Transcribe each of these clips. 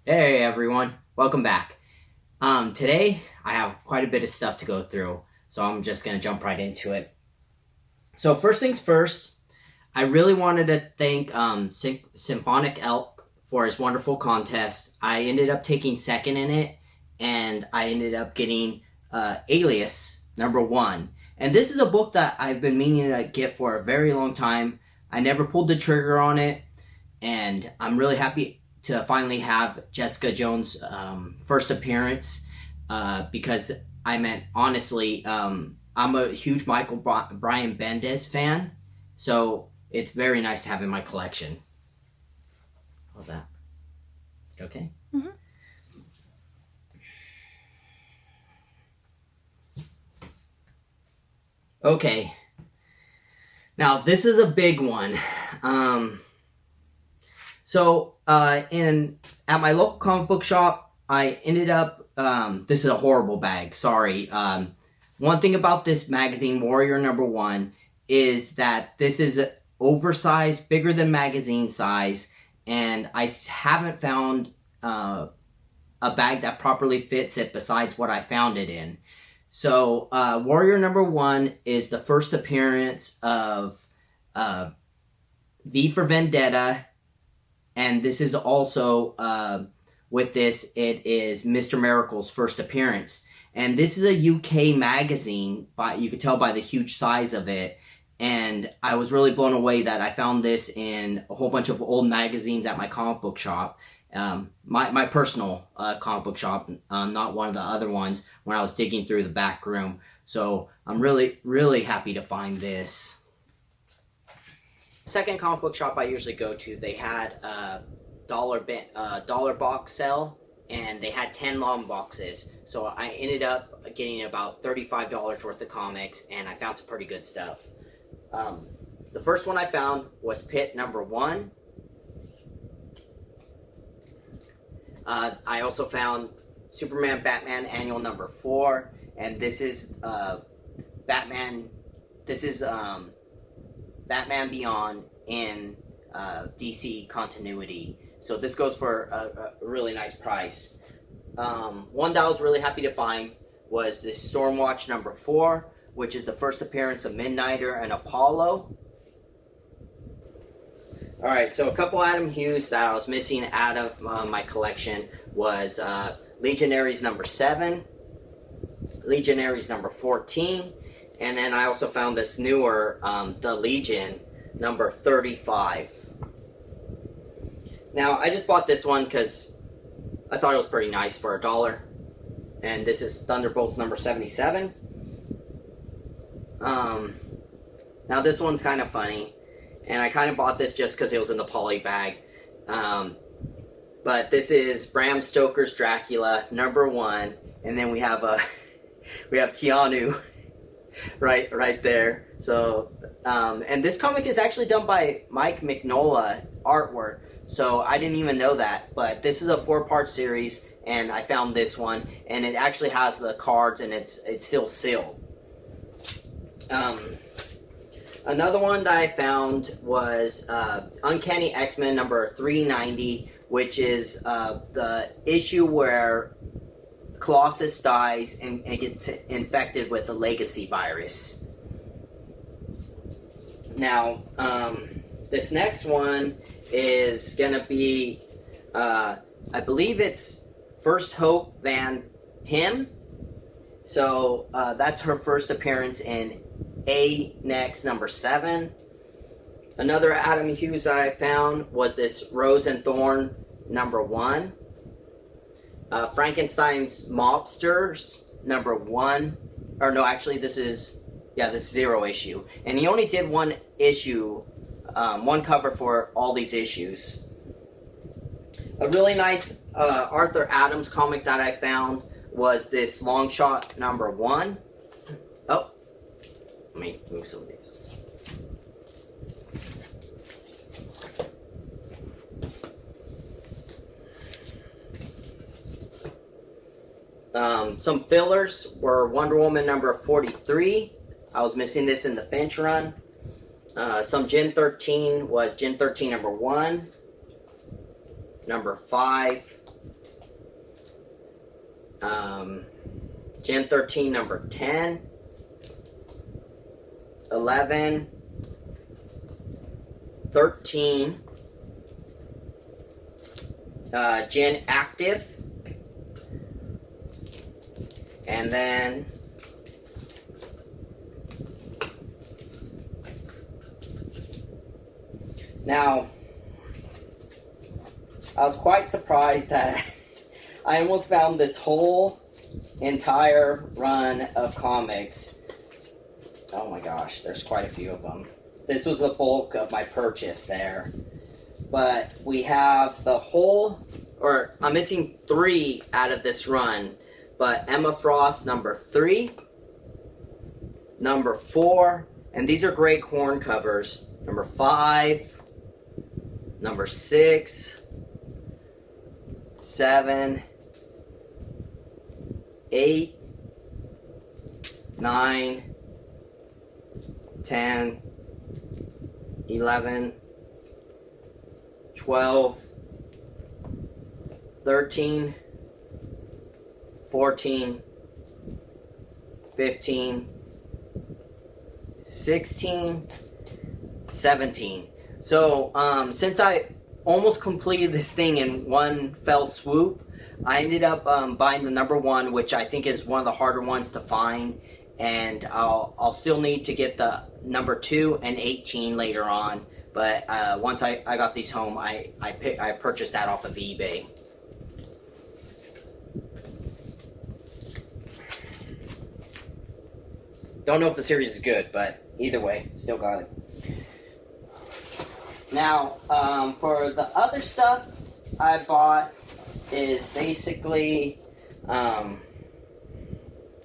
Hey everyone, welcome back. Today I have quite a bit of stuff to go through, so I'm just gonna jump right into it. So first things first, I really wanted to thank Symphonic Elk for his wonderful contest. I ended up taking second in it, and I ended up getting Alias #1. And this is a book that I've been meaning to get for a very long time. I never pulled the trigger on it, and I'm really happy to finally have Jessica Jones' first appearance because I meant, honestly, I'm a huge Michael Brian Bendis fan, so it's very nice to have in my collection. How's that? Is it okay? Mm-hmm. Okay. Now, this is a big one. At my local comic book shop, I ended up, this is a horrible bag, sorry. One thing about this magazine, Warrior #1, is that this is oversized, bigger than magazine size, and I haven't found a bag that properly fits it besides what I found it in. So, Warrior #1 is the first appearance of V for Vendetta, and this is also, with this, it is Mr. Miracle's first appearance. And this is a UK magazine, you could tell by the huge size of it, and I was really blown away that I found this in a whole bunch of old magazines at my comic book shop. My personal comic book shop, not one of the other ones, when I was digging through the back room. So I'm really, really happy to find this. Second comic book shop I usually go to, they had a dollar box sale, and they had 10 long boxes. So I ended up getting about $35 worth of comics, and I found some pretty good stuff. The first one I found was Pit #1. I also found Superman Batman Annual #4, and this is Batman. This is Batman Beyond in DC continuity. So this goes for a really nice price. One that I was really happy to find was this Stormwatch #4, which is the first appearance of Midnighter and Apollo. Alright, so a couple Adam Hughes that I was missing out of my collection was Legionaries #7, Legionaries #14, and then I also found this newer, The Legion #35. Now, I just bought this one because I thought it was pretty nice for $1, and this is Thunderbolts #77. Now this one's kind of funny, and I kind of bought this just because it was in the poly bag. But this is Bram Stoker's Dracula #1, and then we have Keanu right there. So, and this comic is actually done by Mike Mignola artwork. So I didn't even know that, but this is a 4-part series, and I found this one, and it actually has the cards, and it's still sealed. Another one that I found was Uncanny X-Men #390, which is the issue where Colossus dies and gets infected with the Legacy virus. Now, this next one is going to be, I believe it's First Hope Van Pym. So that's her first appearance in A-Next #7. Another Adam Hughes that I found was this Rose and Thorn #1. Frankenstein's Mobsters #1. Or no, actually this is 0 issue. And he only did one issue, one cover for all these issues. A really nice Arthur Adams comic that I found was this Longshot #1. Oh, let me move some of these. Some fillers were Wonder Woman #43. I was missing this in the Finch run. Some Gen 13 was Gen 13 #1. #5. Gen 13 number 10, 11, 13, Gen Active, and then now I was quite surprised that I almost found this whole entire run of comics. Oh my gosh, there's quite a few of them. This was the bulk of my purchase there. But we have the whole, or I'm missing 3 out of this run. But Emma Frost number 3, number 4, and these are great corn covers. Number 5, number 6, 7, 8, 9, 10, 11, 12, 13, 14, 15, 16, 17. So, since I almost completed this thing in one fell swoop, I ended up buying the number 1, which I think is one of the harder ones to find, and I'll still need to get the number 2 and 18 later on. But once I got these home, I purchased that off of eBay. Don't know if the series is good, but either way, still got it. Now, for the other stuff I bought is basically some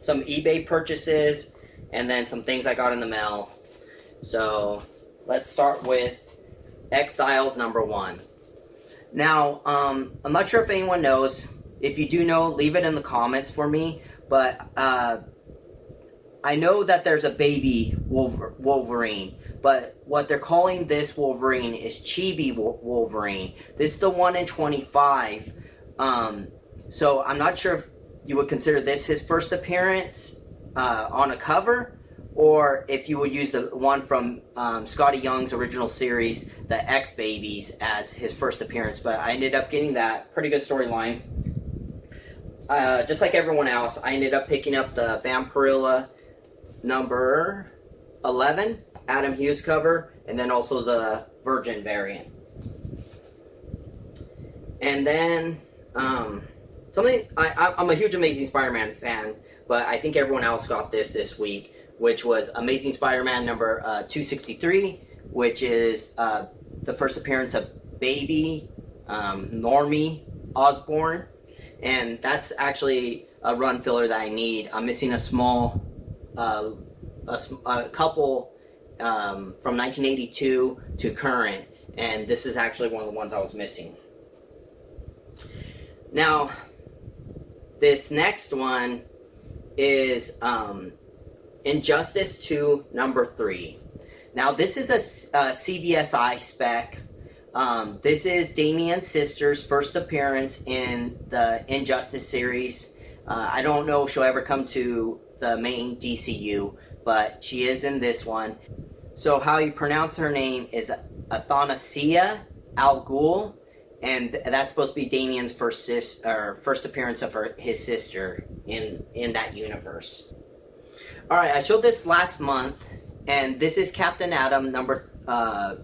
eBay purchases and then some things I got in the mail. So, let's start with Exiles number 1. Now, I'm not sure if anyone knows. If you do know, leave it in the comments for me. But I know that there's a baby Wolverine, but what they're calling this Wolverine is Chibi Wolverine. This is the 1 in 25. So I'm not sure if you would consider this his first appearance on a cover, or if you would use the one from Scotty Young's original series, the X Babies, as his first appearance. But I ended up getting that. Pretty good storyline. Just like everyone else, I ended up picking up the Vampirilla number 11 Adam Hughes cover, and then also the Virgin variant. And then something I'm a huge Amazing Spider-Man fan, but I think everyone else got this week, which was Amazing Spider-Man number 263, which is the first appearance of Baby Normie Osborn, and that's actually a run filler that I need. I'm missing a small a couple from 1982 to current, and this is actually one of the ones I was missing. Now, this next one is Injustice 2 number 3. Now, this is a CBSI spec. This is Damian's sister's first appearance in the Injustice series. I don't know if she'll ever come to the main DCU, but she is in this one. So how you pronounce her name is Athanasia Al Ghul, and that's supposed to be Damian's first appearance of his sister in that universe. Alright, I showed this last month, and this is Captain Atom number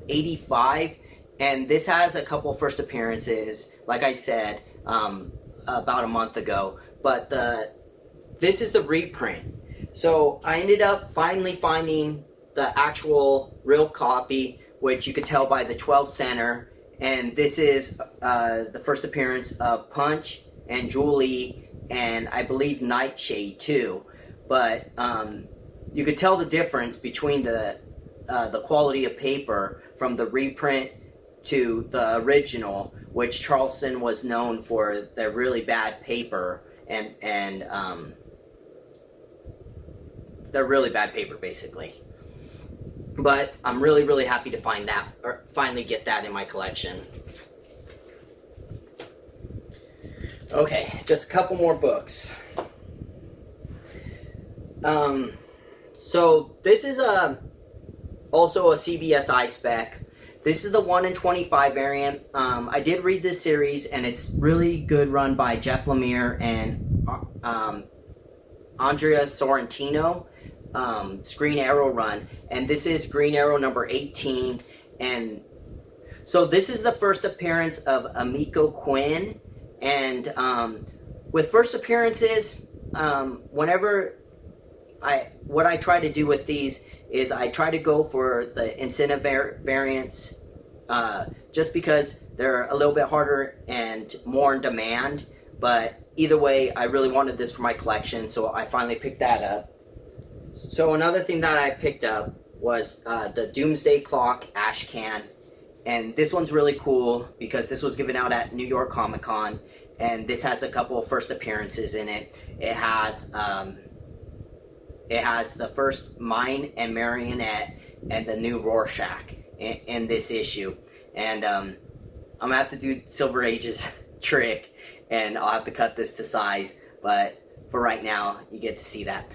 85, and this has a couple first appearances, like I said, about a month ago, but this is the reprint. So I ended up finally finding the actual real copy, which you could tell by the 12 center, and this is the first appearance of Punch and Julie, and I believe Nightshade too. But you could tell the difference between the quality of paper from the reprint to the original, which Charleston was known for the really bad paper, and they're really bad paper basically. But I'm really, really happy to find that, or finally get that in my collection. Okay, just a couple more books. So this is also a CBSI spec. This is the 1 in 25 variant. I did read this series, and it's really good run by Jeff Lemire and Andrea Sorrentino. Green Arrow run, and this is Green Arrow number 18. And so this is the first appearance of Amiko Quinn. And with first appearances, what I try to do with these is I try to go for the incentive variants, just because they're a little bit harder and more in demand. But either way, I really wanted this for my collection, so I finally picked that up. So another thing that I picked up was the Doomsday Clock Ash Can. And this one's really cool because this was given out at New York Comic Con. And this has a couple of first appearances in it. It has the first Mine and Marionette and the new Rorschach in this issue. And I'm going to have to do Silver Age's trick, and I'll have to cut this to size. But for right now, you get to see that.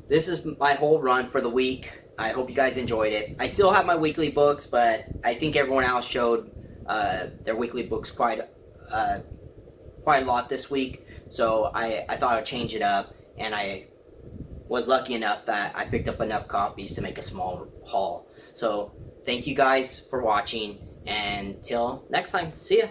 This is my whole run for the week. I hope you guys enjoyed it. I still have my weekly books, but I think everyone else showed their weekly books quite a lot this week. So I thought I'd change it up, and I was lucky enough that I picked up enough copies to make a small haul. So thank you guys for watching, and till next time, see ya.